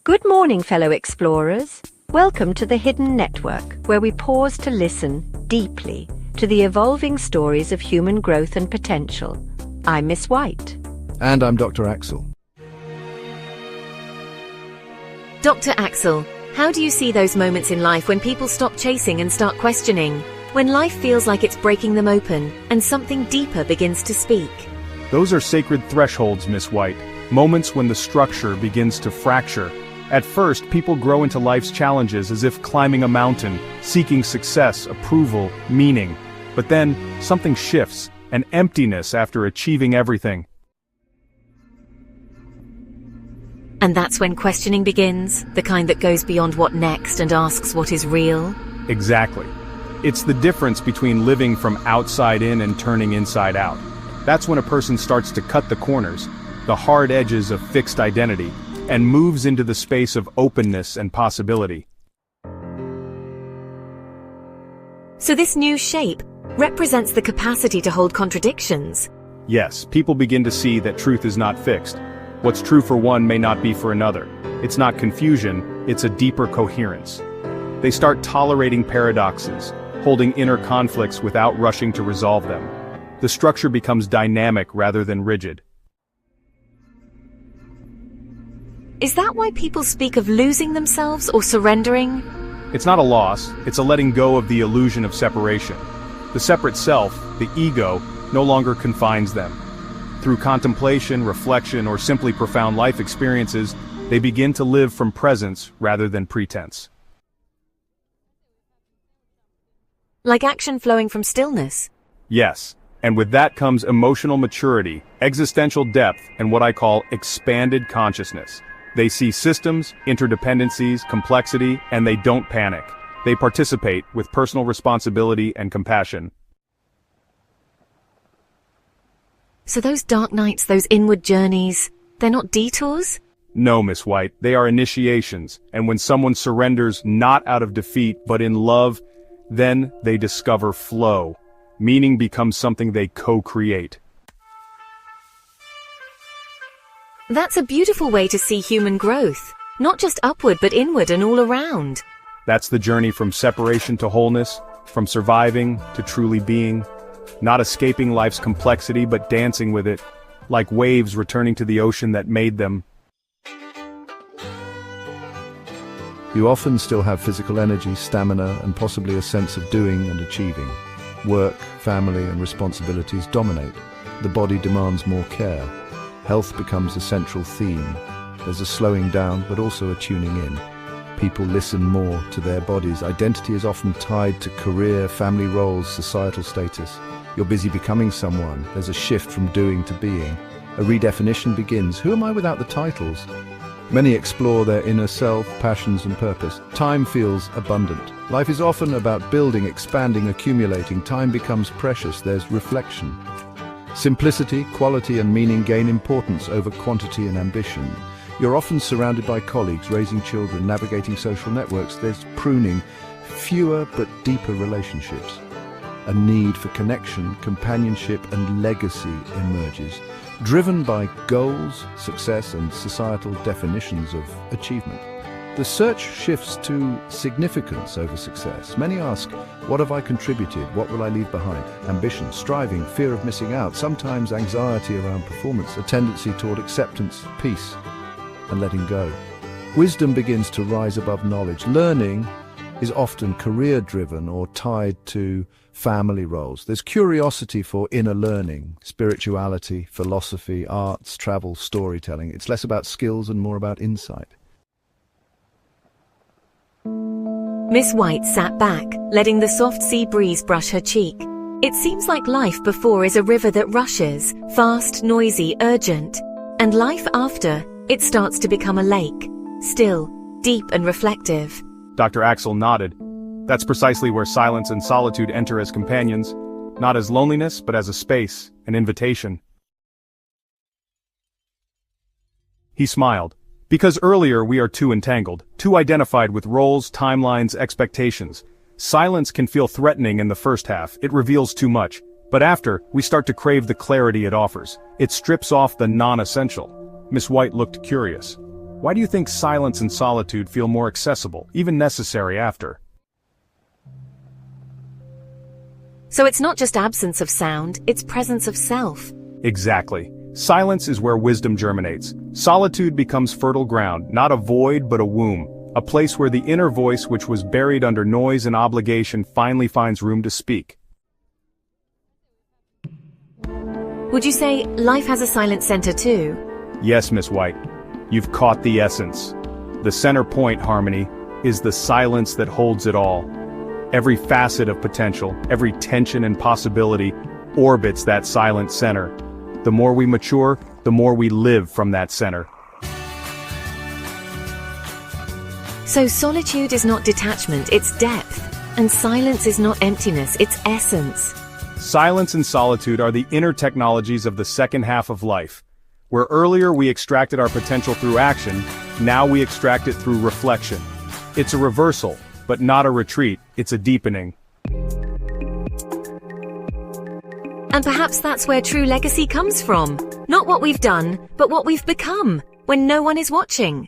Good morning, fellow explorers. Welcome to the Hidden Network, where we pause to listen deeply to the evolving stories of human growth and potential. I'm Miss White. And I'm Dr. Axell. Dr. Axell, how do you see those moments in life when people stop chasing and start questioning? When life feels like it's breaking them open and something deeper begins to speak? Those are sacred thresholds, Miss White. Moments when the structure begins to fracture. At first, people grow into life's challenges as if climbing a mountain, seeking success, approval, meaning. But then, something shifts, an emptiness after achieving everything. And that's when questioning begins, the kind that goes beyond what next and asks what is real? Exactly. It's the difference between living from outside in and turning inside out. That's when a person starts to cut the corners, the hard edges of fixed identity, and moves into the space of openness and possibility. So this new shape represents the capacity to hold contradictions. Yes, people begin to see that truth is not fixed. What's true for one may not be for another. It's not confusion, it's a deeper coherence. They start tolerating paradoxes, holding inner conflicts without rushing to resolve them. The structure becomes dynamic rather than rigid. Is that why people speak of losing themselves or surrendering? It's not a loss, it's a letting go of the illusion of separation. The separate self, the ego, no longer confines them. Through contemplation, reflection, or simply profound life experiences, they begin to live from presence rather than pretense. Like action flowing from stillness? Yes, and with that comes emotional maturity, existential depth, and what I call expanded consciousness. They see systems, interdependencies, complexity, and they don't panic. They participate with personal responsibility and compassion. So those dark nights, those inward journeys, they're not detours? No, Miss White, they are initiations, and when someone surrenders not out of defeat but in love, then they discover flow. Meaning becomes something they co-create. That's a beautiful way to see human growth. Not just upward, but inward and all around. That's the journey from separation to wholeness, from surviving to truly being. Not escaping life's complexity, but dancing with it, like waves returning to the ocean that made them. You often still have physical energy, stamina, and possibly a sense of doing and achieving. Work, family, and responsibilities dominate. The body demands more care. Health becomes a central theme. There's a slowing down, but also a tuning in. People listen more to their bodies. Identity is often tied to career, family roles, societal status. You're busy becoming someone. There's a shift from doing to being. A redefinition begins. Who am I without the titles? Many explore their inner self, passions, and purpose. Time feels abundant. Life is often about building, expanding, accumulating. Time becomes precious. There's reflection. Simplicity, quality, and meaning gain importance over quantity and ambition. You're often surrounded by colleagues, raising children, navigating social networks. There's pruning, fewer but deeper relationships. A need for connection, companionship, and legacy emerges, driven by goals, success, and societal definitions of achievement. The search shifts to significance over success. Many ask, what have I contributed? What will I leave behind? Ambition, striving, fear of missing out, sometimes anxiety around performance, a tendency toward acceptance, peace, and letting go. Wisdom begins to rise above knowledge. Learning is often career-driven or tied to family roles. There's curiosity for inner learning, spirituality, philosophy, arts, travel, storytelling. It's less about skills and more about insight. Miss White sat back, letting the soft sea breeze brush her cheek. It seems like life before is a river that rushes, fast, noisy, urgent. And life after, it starts to become a lake, still, deep and reflective. Dr. Axell nodded. That's precisely where silence and solitude enter as companions, not as loneliness, but as a space, an invitation. He smiled. Because earlier we are too entangled, too identified with roles, timelines, expectations. Silence can feel threatening in the first half, it reveals too much. But after, we start to crave the clarity it offers. It strips off the non-essential. Miss White looked curious. Why do you think silence and solitude feel more accessible, even necessary after? So it's not just absence of sound, it's presence of self. Exactly. Silence is where wisdom germinates. Solitude becomes fertile ground, not a void but a womb, a place where the inner voice which was buried under noise and obligation finally finds room to speak. Would you say life has a silent center too? Yes, Miss White. You've caught the essence. The center point, Harmony, is the silence that holds it all. Every facet of potential, every tension and possibility orbits that silent center. The more we mature, the more we live from that center. So solitude is not detachment, it's depth. And silence is not emptiness, it's essence. Silence and solitude are the inner technologies of the second half of life. Where earlier we extracted our potential through action, now we extract it through reflection. It's a reversal, but not a retreat, it's a deepening. And perhaps that's where true legacy comes from. Not what we've done, but what we've become, when no one is watching.